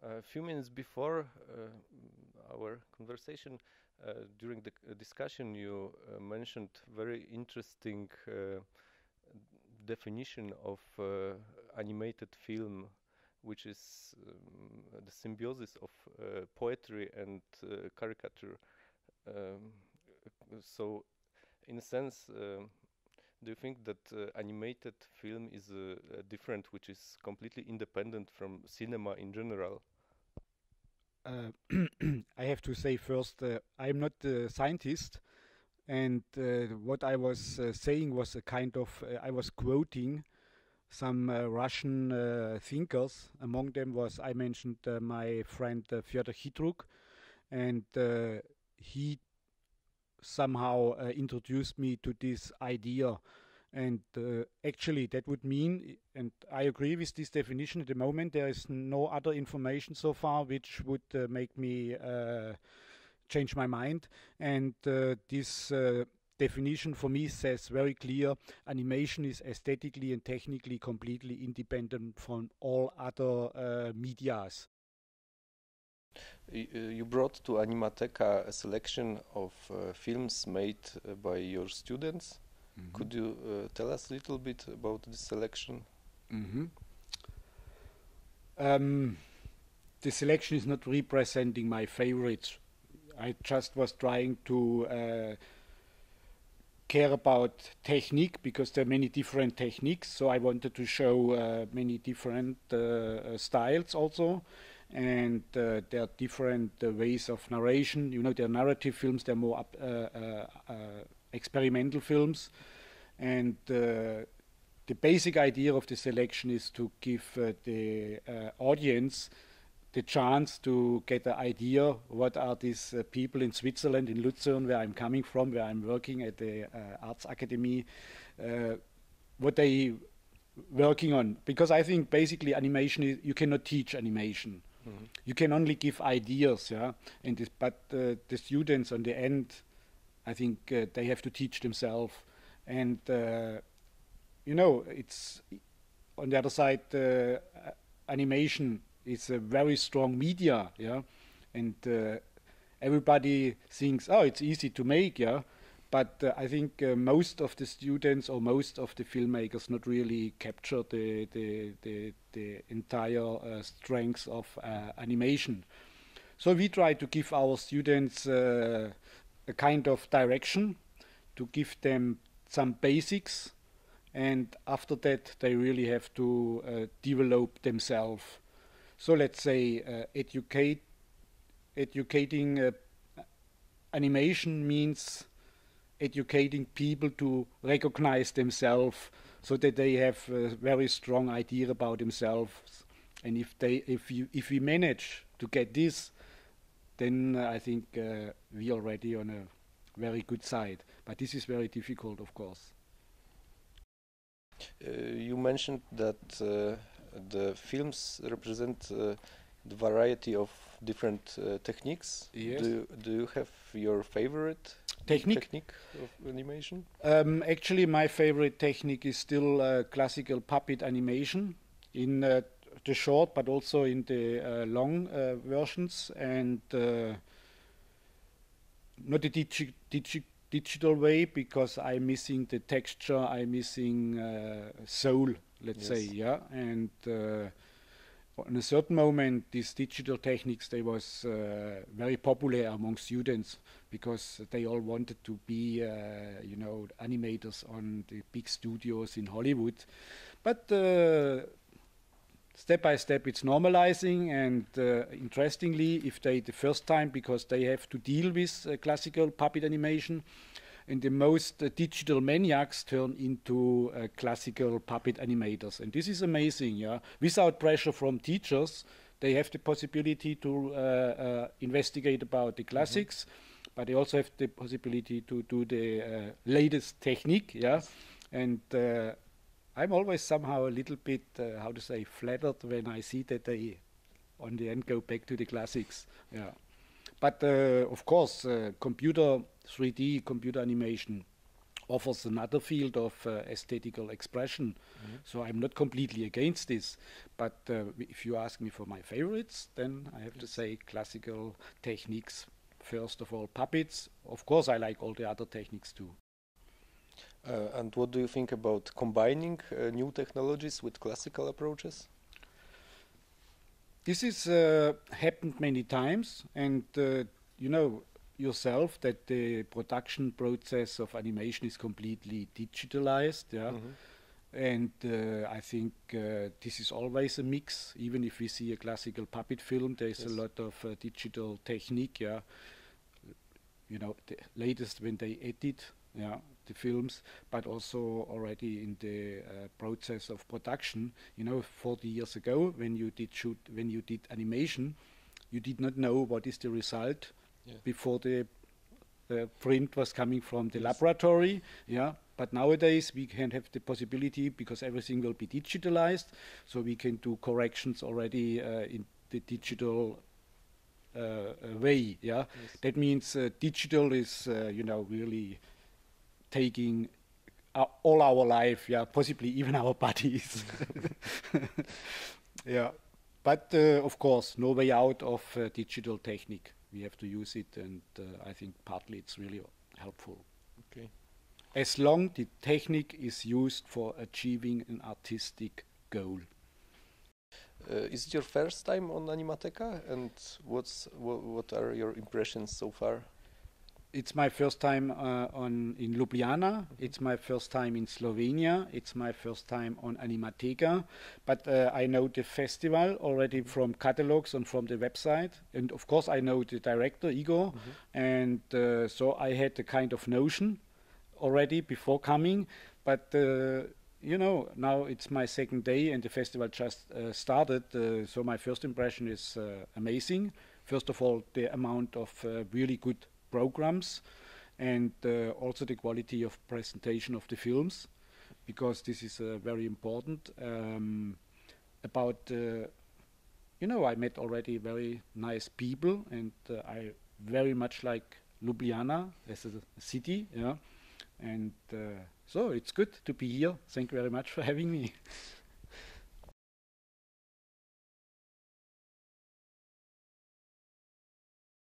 A few minutes before our conversation, during the discussion, you mentioned very interesting definition of animated film, which is the symbiosis of poetry and caricature. So, in a sense, do you think that animated film is different, which is completely independent from cinema in general? I have to say first, I'm not a scientist, and what I was saying was a kind of, I was quoting some Russian thinkers. Among them was, I mentioned my friend Fyodor Chytruk, and he somehow introduced me to this idea. And actually, that would mean, and I agree with this definition at the moment, there is no other information so far which would make me change my mind. And this definition for me says very clear, animation is aesthetically and technically completely independent from all other medias. You brought to Animateka a selection of films made by your students. Mm-hmm. Could you tell us a little bit about this selection? Mm-hmm. The selection is not representing my favorites. I just was trying to care about technique, because there are many different techniques, so I wanted to show many different styles also. And there are different ways of narration. You know, there are narrative films, there are more experimental films, and the basic idea of the selection is to give the audience the chance to get an idea what are these people in Switzerland, in Lucerne, where I'm coming from, where I'm working at the Arts Academy, what they working on. Because I think basically animation is, you cannot teach animation. Mm-hmm. You can only give ideas, yeah. And this, but the students on the end, I think they have to teach themselves. And you know, it's on the other side, animation is a very strong media, yeah. And everybody thinks, oh, it's easy to make, yeah. But I think most of the students or most of the filmmakers not really capture the entire strength of animation. So we try to give our students a kind of direction, to give them some basics, and after that they really have to develop themselves. So let's say educating animation means educating people to recognize themselves, so that they have a very strong idea about themselves. And if we manage to get this, then I think we are already on a very good side. But this is very difficult, of course. You mentioned that the films represent the variety of different techniques. Yes. Do you have your favorite technique of animation? Actually, my favorite technique is still classical puppet animation, in the short but also in the long versions, and not the digital way, because I'm missing the texture, I'm missing soul, let's say, yeah. And on a certain moment, these digital techniques, they was very popular among students, because they all wanted to be, you know, animators on the big studios in Hollywood. But step by step, it's normalizing, and interestingly, if they the first time, because they have to deal with classical puppet animation, and the most digital maniacs turn into classical puppet animators. And this is amazing, yeah. Without pressure from teachers, they have the possibility to investigate about the classics, but they also have the possibility to do the latest technique, yeah. And I'm always somehow a little bit, how to say, flattered when I see that they, on the end, go back to the classics, yeah. But of course, computer 3D, computer animation, offers another field of aesthetical expression. So I'm not completely against this, but if you ask me for my favorites, then I have to say classical techniques. First of all, puppets. Of course, I like all the other techniques too. And what do you think about combining new technologies with classical approaches? This is happened many times, and you know yourself that the production process of animation is completely digitalized. Yeah. And I think this is always a mix. Even if we see a classical puppet film, there is a lot of digital technique. Yeah, you know, the latest when they edit, yeah, the films, but also already in the process of production. You know, 40 years ago, when you did animation, you did not know what is the result before the print was coming from the laboratory. Yeah. But nowadays we can have the possibility, because everything will be digitalized, so we can do corrections already in the digital way. Yeah, that means digital is you know, really taking all our life. Yeah, possibly even our bodies. Yeah, but of course, no way out of digital technique. We have to use it, and I think partly it's really helpful. Okay. As long the technique is used for achieving an artistic goal. Is it your first time on Animateka, and what are your impressions so far? It's my first time in Ljubljana. It's my first time in Slovenia. It's my first time on Animateka. But I know the festival already from catalogs and from the website. And of course I know the director, Igor. And so I had a kind of notion already before coming. But you know, now it's my second day and the festival just started. So my first impression is amazing. First of all, the amount of really good programs, and also the quality of presentation of the films, because this is very important. About you know, I met already very nice people, and I very much like Ljubljana as a city. Yeah, and so it's good to be here. Thank you very much for having me.